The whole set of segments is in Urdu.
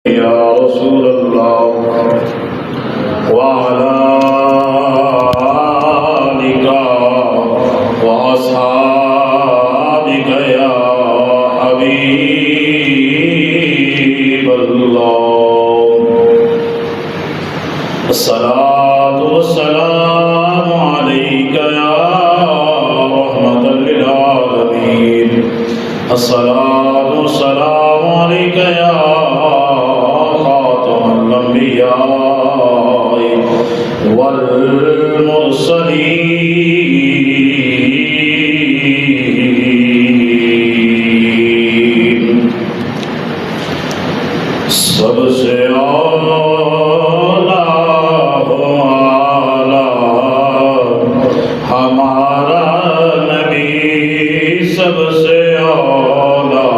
یا رسول اللہ وعلی آلک واصحابک یا حبیب اللہ الصلاۃ والسلام علیک یا رحمۃ للعالمین الصلاۃ والسلام علیک یا والمرسلین سب سے اولا ہمارا نبی سب سے اولا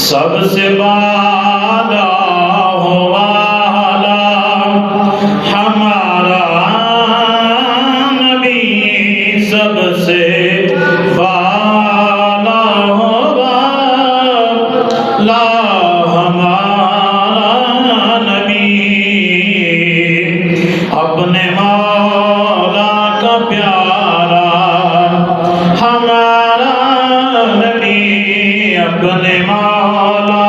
سب سے بالا ہو والا ہمارا نبی سب سے بالا ہو والا ہمارا نبی اپنے مولا کا پیارا ہمارا نبی اپنے مولا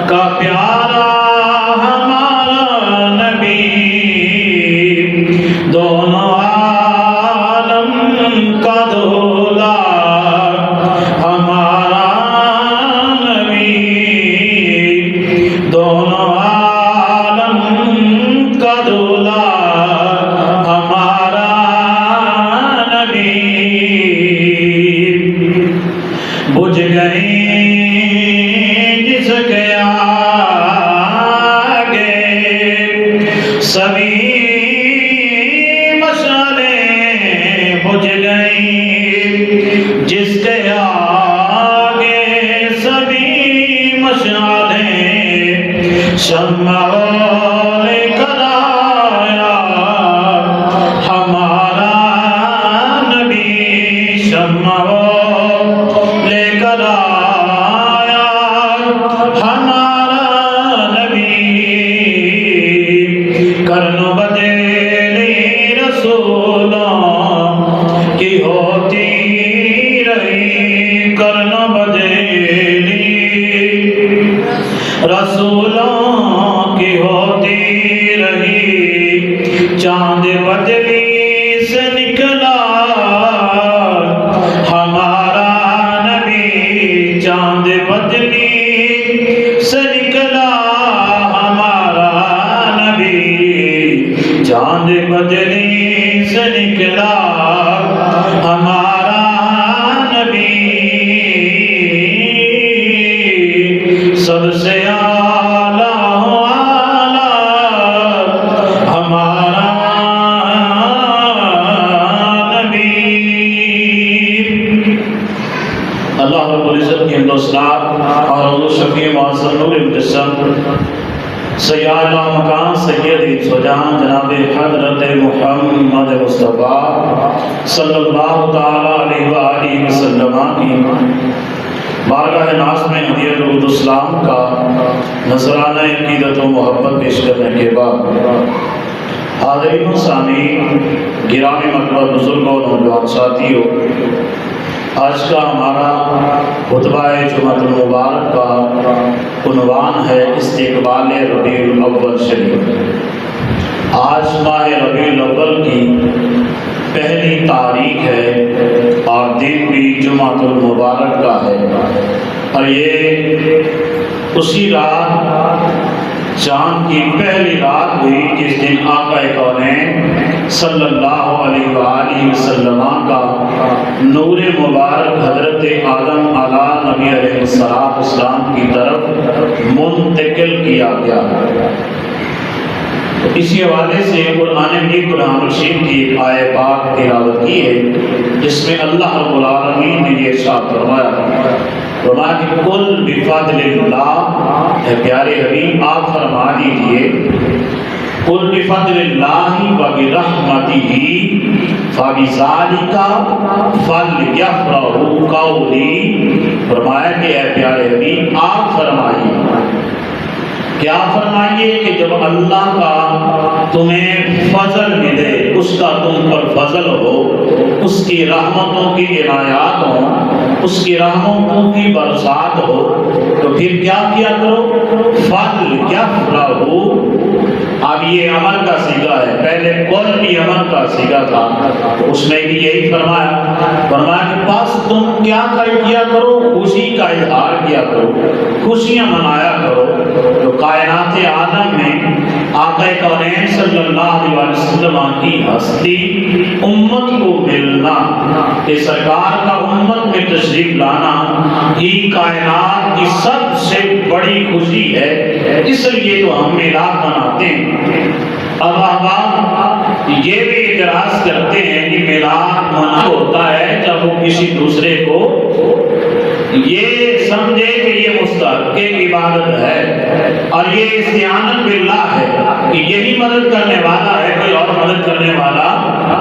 کا پیارا ہمارا نبی دونوں عالم کا دولا ہمارا نبی دونوں عالم کا دولا ہمارا نبی بجھ گئی جس کے آگے سبھی مشعلیں بجھ گئی جس کے آگے سبھی مشعلیں شمع لے کر آیا ہمارا نبی شمع لے کر آیا ہمارا نبی کرنو بدلی رسولوں کی ہوتی رہی کرنو بدلی رسولوں کی ہوتی رہی چاند بدلی سے نکلا ہمارا نبی چاند بدلی سے نکلا ہمارا نبی چاند بدلی سے نکلا ہمارا نبی سب سے اعلیٰ ہمارا نبی اللہ رب العزت کی ہندوستان اور حضور شفیع معظم نور مجسم سیدنا مکان سید سجان جناب حضرت محمد مصطفیٰ صلی اللہ تعالیٰ علیہ وآلہ وسلم کی بارگاہ ناز میں ہدیہ درود اسلام کا نذرانہ عقیدت و محبت پیش کرنے کے بعد حاضرین و سامعین گرامی مقبول بزرگوں نوجوان ساتھیوں آج کا ہمارا خطبہ جمعۃ المبارک کا عنوان ہے استقبال ربیع الاول شریف۔ آج ماہ ربیع الاول کی پہلی تاریخ ہے اور دن بھی جمعۃ المبارک کا ہے اور یہ اسی رات چاند کی پہلی رات ہوئی جس دن آقا کونین صلی اللہ علیہ وآلہ وسلم کا نور مبارک حضرت آدم علیہ نبی علیہ السلام کی طرف منتقل کیا گیا۔ اسی حوالے سے قرآن مجید قرآن رشید کی ایک آیت پاک تلاوت کی ہے جس میں اللہ رب العالمین نے یہ ارشاد فرمایا فرمایا کہ کل بفضل اللہ، اے پیارے حبیب آپ فرما دیجئے قل بفضل اللہ و برحمتہ فَبِذَلِكَ فَلْيَفْرَحُوا قَوْلِي، فرمایا کہ اے پیارے حبیب آپ فرمائیے، کیا فرمائیے کہ جب اللہ کا تمہیں فضل ملے، اس کا تم پر فضل ہو، اس کی رحمتوں کی عنایات ہوں، اس کی رحمتوں کی برسات ہو، تو پھر کیا کیا کرو؟ فَلْيَفْرَحُوا، اب یہ امر کا صیغہ ہے، پہلے قول بھی امر کا صیغہ تھا، اس میں بھی یہی فرمایا کہ بس تم کیا کیا کرو؟ خوشی کا اظہار کیا کرو، خوشیاں منایا کرو۔ تو کائنات عالم میں آقا کونین صلی اللہ علیہ وسلم کی ہستی، امت کو ملنا، کہ سرکار کا امت میں تشریف لانا ہی کائنات کی سب سے بڑی خوشی ہے، اس لیے تو ہم میلاد مناتے ہیں۔ اب احباب یہ بھی اعتراض کرتے ہیں کہ میلاد منع ہوتا ہے جب وہ کسی دوسرے کو یہ سمجھے کہ یہ مستحق عبادت ہے اور یہ استعانت باللہ ہے، کہ یہی مدد کرنے والا ہے، کوئی اور مدد کرنے والا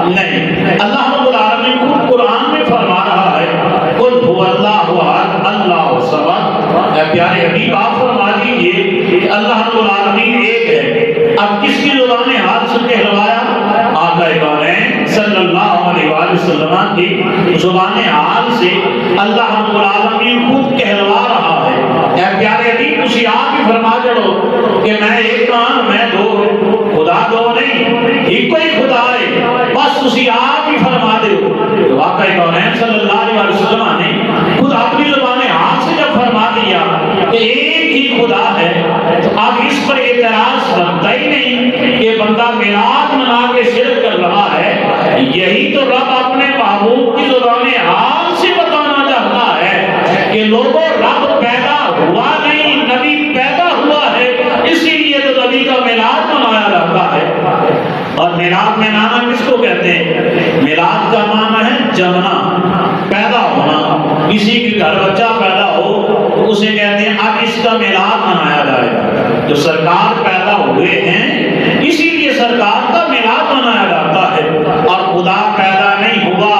نہیں۔ اللہ رب العالمین خود قرآن میں فرما رہا ہے، قل هو اللہ احد اللہ الصمد، اے پیارے حبیب آپ فرما دیجئے کہ اللہ رب العالمین ایک ہے۔ اب کس کی زبان حال سے کہلوایا؟ آقا کونین صلی اللہ علیہ وسلم کی زبان حال سے اللہ رب العالمین خود کہلوا رہا ہے۔ اے پیارے حبیب تسی آپ ہی فرما جڑو کہ میں ایک ہاں میں دو، خدا دو نہیں، ایک کوئی خدا ہے، بس تسی آپ ہی فرما دو۔ تو آقا کونین صلی اللہ علیہ وسلم نے خود اپنی زبان حال سے جب فرما دیا کہ ایک ہی خدا ہے، تو اب اس پر اعتراض بنتا ہی نہیں کہ بندہ میلاد منا کے شرک کر رہا ہے۔ یہی تو رب اپنے محبوب کی زبان حال سے بتانا چاہتا ہے کہ لوگوں رب پیدا ہوا نہیں، نبی پیدا ہوا ہے، اسی لیے تو نبی کا میلاد منایا جاتا ہے۔ اور میلاد منانا کس کو کہتے ہیں؟ میلاد کا معنی ہے جمنا، پیدا ہونا۔ کسی کے گھر بچہ پیدا ہو تو اسے کہتے ہیں اب اس کا میلاد منایا جائے گا۔ جو سرکار پیدا ہوئے ہیں اسی لیے سرکار کا میلاد منایا جاتا ہے، اور خدا پیدا نہیں ہوا،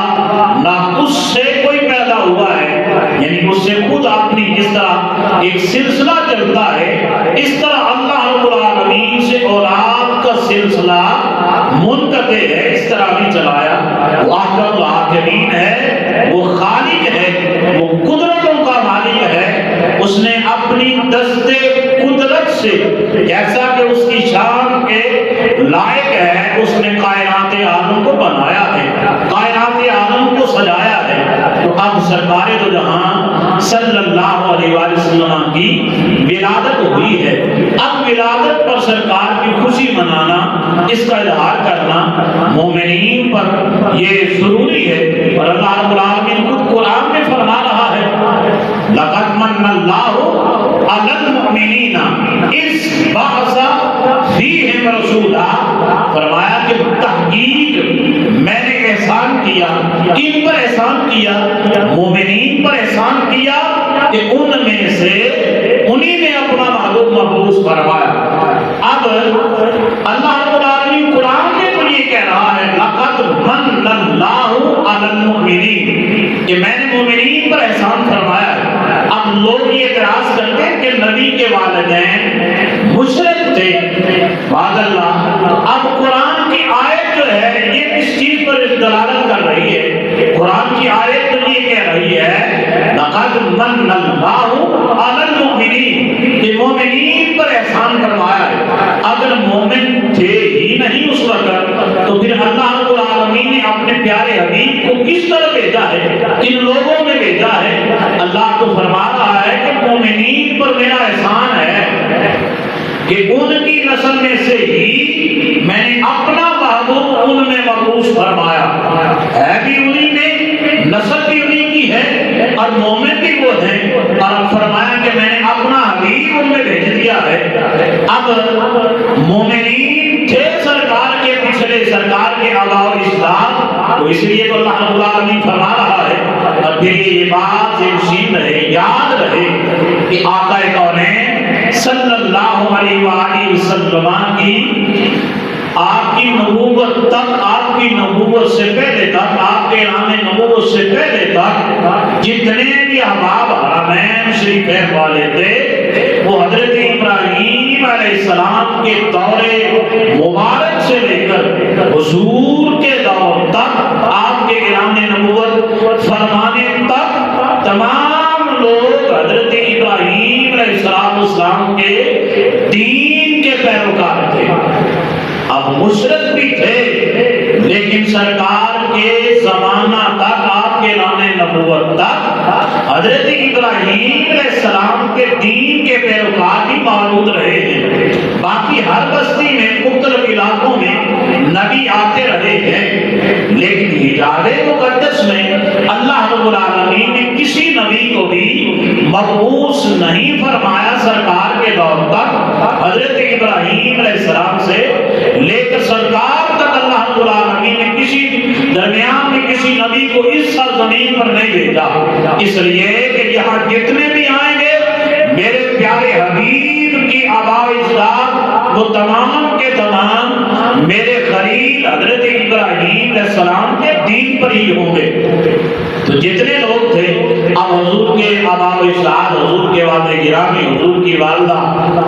نہ اس سے کوئی پیدا ہوا ہے، یعنی اس سے خود اپنی جس طرح ایک سلسلہ چلتا ہے، اس طرح اللہ رب العالمین سے اولاد کا سلسلہ منقطع ہے، اس طرح بھی چلایا۔ وہ احکم الحاکمین ہے، وہ خالق ہے، وہ قدرتوں کا مالک ہے۔ اس نے اپنی دستے قدرت سے، جیسا کہ اس کی شان کے لائق ہے، اس نے کائنات عالم کو بنایا ہے، کائنات عالم کو سجایا ہے۔ تو اب سرکار دو جہاں صلی اللہ علیہ وسلم کی ولادت ہوئی ہے، اب ولادت پر سرکار کی خوشی منانا، اس کا اظہار کرنا مومنین پر یہ ضروری ہے۔ اور اللہ رب العالمین خود قرآن میں فرما رہا ہے، لَقَدْ مَنَّ اللَّهُ عَلَى الْمُؤْمِنِينَ إِذْ بَعَثَ فِيهِمْ رَسُولًا، فرمایا کہ تحقیق میں نے احسان کیا۔ کن پر احسان کیا؟ مومنین پر احسان کیا کہ ان میں سے انہی نے اپنا محبوب مبعوث فرمایا۔ اب اللہ رب العالمین قرآن میں تو یہ کہہ رہا ہے لَقَدْ مَنَّ اللَّهُ عَلَى الْمُؤْمِنِينَ، کہ میں نے مومنین پر احسان فرمایا ہے۔ اب لوگ یہ اعتراض کرتے ہیں کہ نبی کے والدین مشرک تھے، معاذ اللہ۔ اب قرآن کی آیت جو ہے یہ کس چیز پر دلالت کر رہی ہے؟ قرآن کی آیت تو یہ کہہ رہی ہے لَقَدْ مَنَّ اللَّهُ عَلَى الْمُؤْمِنِينَ، کہ مومنین پر احسان فرمایا ہے۔ اگر مومن تھے ہی نہیں اس وقت تو پھر اللہ رب العالمین نے اپنے پیارے حبیب کو کس طرح بھیجا ہے؟ کن لوگوں میں بھیجا ہے؟ اللہ تو فرما رہا ہے کہ مومنین پر میرا احسان ہے کہ ان کی نسل میں سے ہی میں نے اپنا محبوب ان میں مبعوث فرمایا ہے، بھی انہی میں، نسل بھی انہی کی ہے اور مومن بھی وہ ہیں، اور اب فرمایا کہ میں نے اپنا حبیب ان میں بھیج دیا ہے۔ اب مومنین تھے سرکار کے پچھلے، سرکار کے آباء و اجداد، تو اس لیے تو اللہ رب العالمین فرما رہا ہے۔ اور پھر یہ بات یقین رہے، یاد رہے کہ آقا کونین صلی اللہ علیہ وآلہ وسلم کی آپ کی نبوت تک، آپ کی نبوت سے پہلے تک، آپ کے اعلان نبوت سے پہلے تک جتنے بھی احباب حرمین شریفین والے تھے وہ حضرت ابراہیم علیہ السلام کے دور مبارک سے لے کر حضور کے دور تک، آپ کے اعلان نبوت فرمانے تک تمام لوگ حضرت ابراہیم علیہ السلام کے دین کے پیروکار تھے۔ اب مشرک بھی تھے لیکن سرکار کے زمانہ تک، آپ کے اعلان نبوت تک حضرت ابراہیم علیہ السلام کے دین کے پیروکار بھی موجود رہے ہیں۔ باقی ہر بستی میں، مختلف علاقوں میں نبی آتے رہے ہیں، لیکن حجاز مقدس میں اللہ رب العالمین نے کسی نبی کو بھی مبعوث نہیں فرمایا سرکار کے دور تک۔ حضرت ابراہیم علیہ السلام سے لے کر سرکار تک اللہ رب العالمین نے کسی درمیان میں کسی نبی کو اس سرزمین پر نہیں بھیجا، اس لیے کہ یہاں جتنے بھی آئیں گے میرے پیارے حبیب کی آباء و اجداد وہ تمام کے تمام میرے خلیل حضرت ابراہیم علیہ السلام کے دین پر ہی ہوں گے۔ تو جتنے لوگ تھے، اب حضور کے آباء و اجداد، حضور کے والد گرامی، حضور کی والدہ،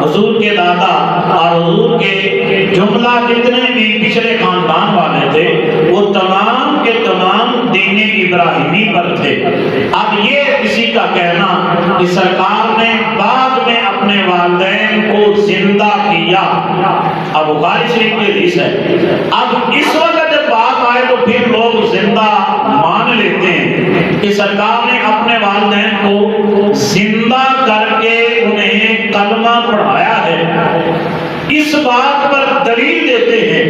حضور کے دادا اور حضور کے جملہ جتنے بھی پچھلے خاندان والے تھے وہ تمام کے تمام دین ابراہیمی پر تھے۔ اب یہ کسی کا کہنا کہ سرکار نے بعد میں اپنے والدین کو زندہ کیا، اب بخاری شریف کی حدیث ہے، اب اس وقت جب بات آئے تو پھر لوگ زندہ مان لیتے ہیں کہ سرکار نے اپنے والدین کو زندہ کر کے انہیں کلمہ پڑھایا ہے، اس بات پر دلیل دیتے ہیں۔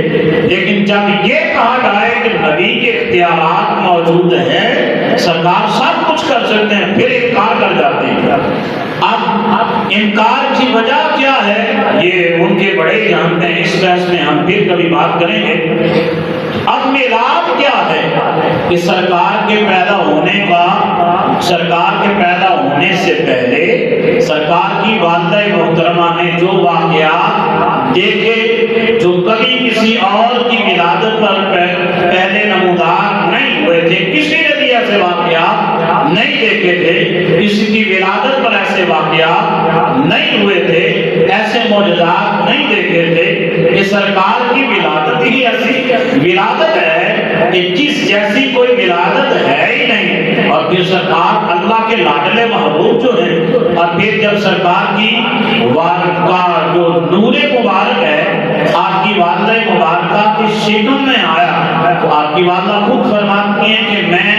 لیکن جب یہ کہا جائے کہ نبی کے اختیارات موجود ہیں، سرکار سب کچھ کر سکتے ہیں، پھر انکار کر جاتے ہیں۔ اب انکار کی وجہ کیا ہے یہ ان کے بڑے جانتے ہیں، اس بحث میں ہم پھر کبھی بات کریں گے۔ اب میلاد کیا ہے کہ سرکار کے پیدا ہونے کا، سرکار کے پیدا ہونے سے پہلے سرکار کی والدہ محترمہ نے جو واقعات دیکھے، جو کبھی کسی اور کی ولادت پر پہلے نمودار نہیں ہوئے تھے، کسی نے بھی ایسے واقعات نہیں دیکھے تھے، کسی کی ولادت پر ایسے واقعات نہیں ہوئے تھے، ایسے معجزات نہیں دیکھے تھے کہ سرکار کی ولادت ہی ایسی ولادت ہے کہ جس جیسی کوئی ولادت ہے ہی نہیں۔ اور پھر سرکار اللہ کے لاڈلے محبوب جو ہیں، اور پھر جب سرکار کی والدہ جو نور مبارک ہے آپ کی والدہ مبارکہ کی شکم میں آیا تو آپ کی والدہ خود فرماتی ہیں کہ میں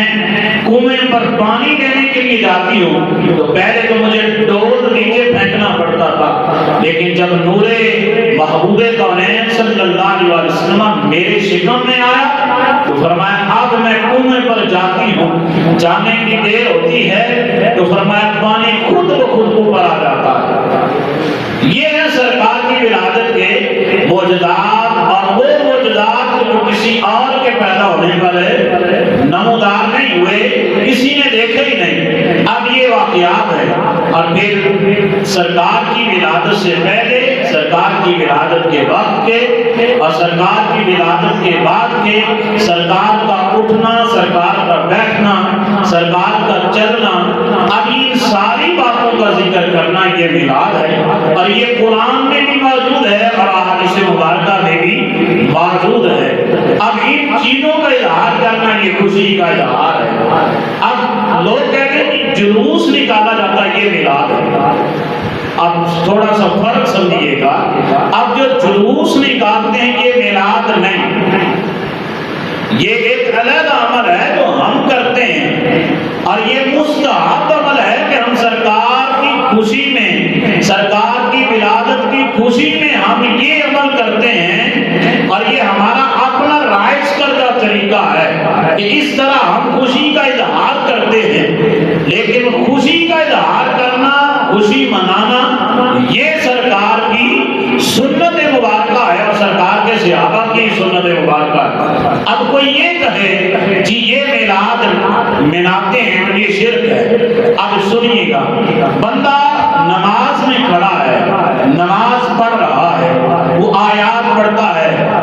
کنویں پر پانی دینے کے لیے جاتی ہوں تو پہلے تو مجھے ڈول نیچے پھینکنا پڑتا تھا، لیکن جب نور محبوب کونین صلی اللہ علیہ وسلم میرے شکم میں آیا تو فرمایا اب میں کنویں پر جاتی ہوں، جانے کی دیر ہوتی ہے تو فرمایا پانی خود بخود اوپر آ جاتا ہے۔ یہ ہے سرکار کی ولادت کے معجزات، اور وہ معجزات جو کسی اور کے پیدا ہونے پر نمودار نہیں ہوئے، کسی نے دیکھے ہی نہیں۔ اب یہ واقعات ہے، اور پھر سرکار کی ولادت سے پہلے، سرکار کی ولادت کے وقت کے، اور سرکار کی ولادت کے بعد کے، سرکار کا اٹھنا، سرکار کا بیٹھنا، سرکار کا چلنا، اب ان ساری باتوں کا ذکر کرنا یہ میلاد ہے، اور یہ قرآن میں بھی موجود ہے اور احادیث مبارکہ میں بھی موجود ہے۔ اب ان چیزوں کا اظہار کرنا یہ خوشی کا اظہار ہے۔ اب لوگ کہتے ہیں کہ جلوس نکالا جاتا ہے، یہ میلاد ہے۔ اب تھوڑا سا فرق سمجھیے گا، اب جو جلوس نکالتے ہیں یہ میلاد نہیں، یہ ایک علیحدہ عمل ہے جو ہم کرتے ہیں، اور یہ مستحب عمل ہے کہ ہم سرکار کی خوشی میں، سرکار کی ولادت کی خوشی میں ہم یہ عمل کرتے ہیں، اور یہ ہمارا اپنا رائج کردہ طریقہ ہے کہ اس طرح ہم خوشی کا اظہار کرتے ہیں۔ لیکن خوشی کا اظہار کرنا، خوشی منانا، یہ سرکار کی سنت مبارکہ ہے اور سرکار کے صحابہ کی سنت مبارکہ ہے۔ اب کوئی یہ کہے جی یہ میلاد مناتے ہیں تو یہ شرک ہے، اب سنیے گا، بندہ نماز میں کھڑا ہے، نماز پڑھ رہا ہے، وہ آیات پڑھتا ہے،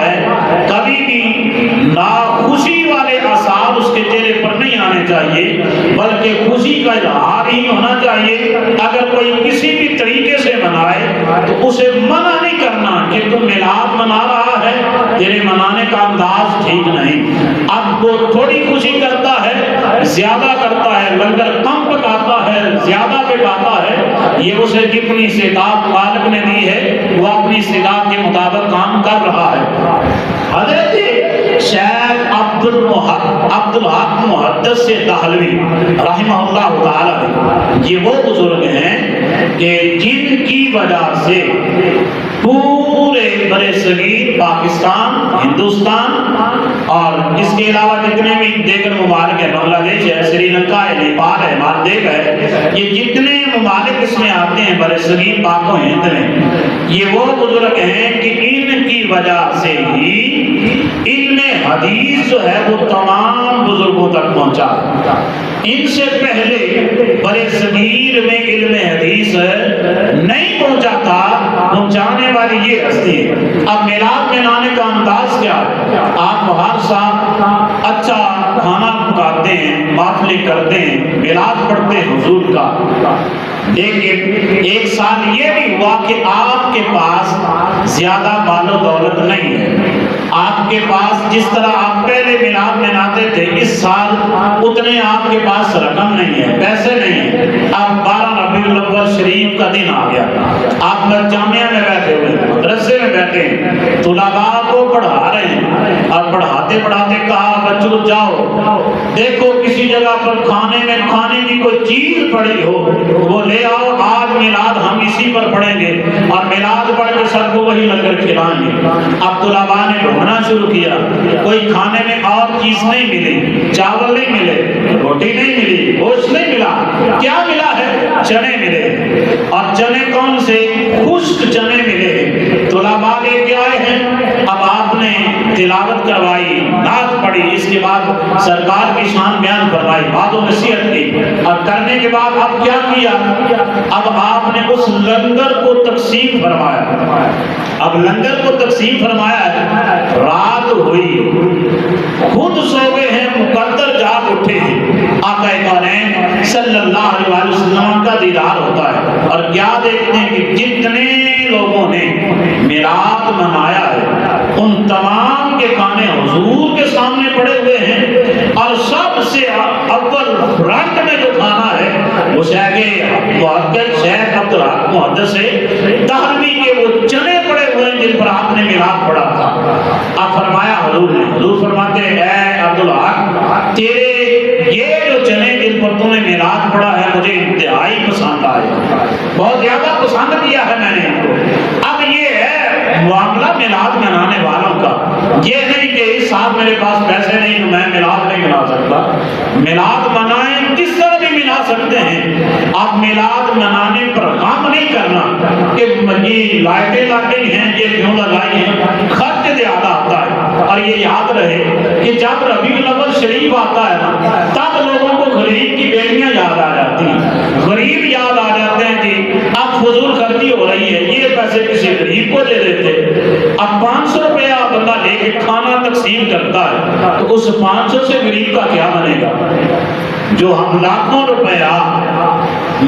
ہے۔ کبھی بھی ناخوشی والے آثار اس کے چہرے پر نہیں آنے چاہیے بلکہ خوشی کا اظہار ہی ہونا چاہیے۔ اگر کوئی کسی بھی طریقے سے منائے تو اسے منع نہیں کرنا کہ تم میلاد منا رہا ہے، تیرے منانے کا انداز ٹھیک نہیں۔ اب وہ تھوڑی خوشی کرتا ہے، زیادہ کرتا ہے، لنگر کم پکاتا ہے، زیادہ پکاتا ہے، یہ اسے جتنی استطاعت مالک نے دی ہے وہ اپنی استطاعت کے مطابق کام کر رہا ہے۔ حضرت شیخ عبدالحق محدث دہلوی رحمہ اللہ تعالی، یہ وہ بزرگ ہیں کہ جن کی وجہ سے پورے برِ صغیر پاکستان، ہندوستان اور اس کے علاوہ جتنے بھی دیگر ممالک ہیں، بنگلہ دیش ہے، سری لنکا ہے، نیپال ہے، مالدیپ ہے، یہ جتنے ممالک اس میں آتے ہیں برِ صغیر پاک و ہند میں، یہ وہ بزرگ ہیں کہ ان کی وجہ سے ہی علم حدیث جو ہے وہ تمام بزرگوں تک پہنچا۔ ان سے پہلے برِ صغیر میں علم حدیث نہیں پہنچا تھا، پہنچانے والی یہ ہستی ہے۔ اب میلاد منانے کا انداز کیا ہے؟ آپ ہر سال اچھا کھانا پکاتے ہیں، محفلی کرتے ہیں، میلاد پڑھتے ہیں حضور کا، لیکن ایک سال یہ بھی ہوا کہ آپ کے پاس زیادہ مال و دولت نہیں ہے، آپ کے پاس جس طرح آپ پہلے میلاد مناتے تھے اس سال اتنے آپ کے پاس رقم نہیں ہے، پیسے نہیں ہیں۔ اب 12 ربیع الاول شریف کا دن آ گیا، آپ جامعہ میں بیٹھے ہوئے، مدرسے میں بیٹھے ہیں، طلباء کو پڑھا رہے ہیں، اور پڑھاتے پڑھاتے کہا بچوں جاؤ دیکھو کسی جگہ پر کھانے میں کھانے کی کوئی چیز پڑی ہو وہ لے آؤ، آج میلاد ہم اسی پر پڑھیں گے اور میلاد پڑھ کے سب کو وہی لنگر کھلائیں گے۔ اب طلباء نے ڈھونڈنا شروع کیا، کوئی کھانے میں اور چیز نہیں ملی، چاول نہیں ملے، روٹی نہیں ملی، گوشت نہیں ملا، کیا ملا ہے؟ چنے ملے، اور چنے کون سے؟ خشک چنے ملے۔ طلباء لے کے آئے ہیں، اب آپ نے تلاوت کروائی، نعت پڑھی، اس کے بعد سرکار کی شان بیان فرمائی، بات و نصیحت کی، اور کرنے کے بعد اب کیا کیا؟ اب آپ نے اس لنگر کو تقسیم فرمایا۔ اب لنگر کو تقسیم فرمایا ہے، رات ہوئی، خود سو گئے ہیں، مقدر جاگ اٹھے ہیں، آقا کونین صلی اللہ علیہ وسلم کا دیدار ہوتا ہے، اور کیا دیکھتے ہیں کہ جتنے لوگوں نے میلاد منایا ہے ان تمام کے کھانے حضور کے سامنے پڑے ہوئے ہیں، اور سب سے اول فرنٹ میں جو کھانا ہے وہ شیخ عبدالحق محدث دہلوی کے وہ چنے پڑے ہوئے ہیں جن پر آپ نے میلاد پڑھا تھا۔ اب فرمایا حضور فرماتے ہیں اے عبدالحق تیرے یہ جو چنے جن پر تم نے میلاد پڑھا ہے مجھے انتہائی پسند آئے، بہت زیادہ پسند کیا ہے میں نے ان کو۔ اب یہ ہے معاملہ میلاد منانے والوں کا، یہ نہیں کہ اس سال میرے پاس پیسے نہیں میں میلاد نہیں منا سکتا۔ میلاد منائیں کس طرح بھی منا سکتے ہیں، آپ میلاد منانے پر کام نہیں کرنا کہ یہ لائٹیں لگی ہیں یہ کیوں لگائی ہیں، خرچ زیادہ آتا ہے۔ اور یہ یاد رہے کہ جب ربیع الاول شریف آتا ہے نا تب لوگوں کو غریب کی بیٹیاں یاد آ جاتی ہیں، غریب یاد آ جاتے ہیں کہ اب فضول خرچی ہو رہی ہے، یہ پیسے کسی غریب کو دے دیتے۔ اب 500 روپیہ بندہ لے کے کھانا تقسیم کرتا ہے تو اس 500 سے غریب کا کیا بنے گا؟ جو ہم لاکھوں روپیہ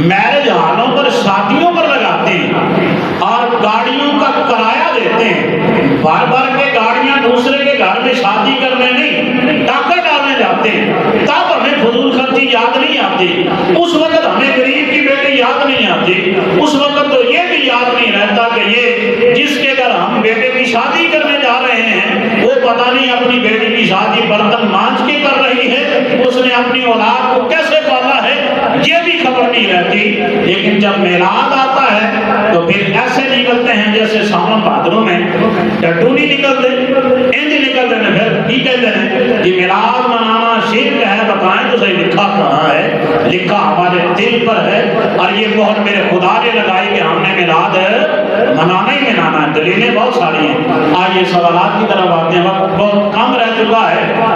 میرج ہالوں پر شادیوں پر لگاتے ہیں اور گاڑیوں کا کرایہ دیتے ہیں، بار بار کے گاڑیاں دوسرے کے گھر میں شادی کرنے نہیں ٹاکا ڈالنے جاتے ہیں، تب ہمیں فضول خرچی یاد نہیں آتی، اس وقت ہمیں غریب کی بیٹی یاد نہیں آتی، اس وقت تو یہ بھی یاد نہیں رہتا کہ یہ جس کے گھر ہم بیٹے کی شادی کرنے جا رہے ہیں وہ پتہ نہیں اپنی بیٹی کی شادی برتن مانج کے کر رہی ہے، اس نے اپنی اولاد کو کیسے پالا ہے یہ بھی خبر نہیں رہتی۔ لیکن جب میلاد آتا ہے تو پھر ایسے نکلتے ہیں جیسے ساون بھادروں میں ڈڈو نہیں نکلتے، انج نکلتے ہیں، پھر کی کہتے ہیں کہ میلاد منانا شرک ہے، بتائیں تو صحیح لکھا کہاں ہے؟ لکھا ہمارے دل پر ہے، اور یہ مہر میرے خدا نے لگائی کہ ہم نے میلاد منانا ہی منانا ہے۔ دلیلیں بہت ساری ہیں، آئیے سوالات کی طرف آتے ہیں، وقت بہت کم رہ چکا ہے۔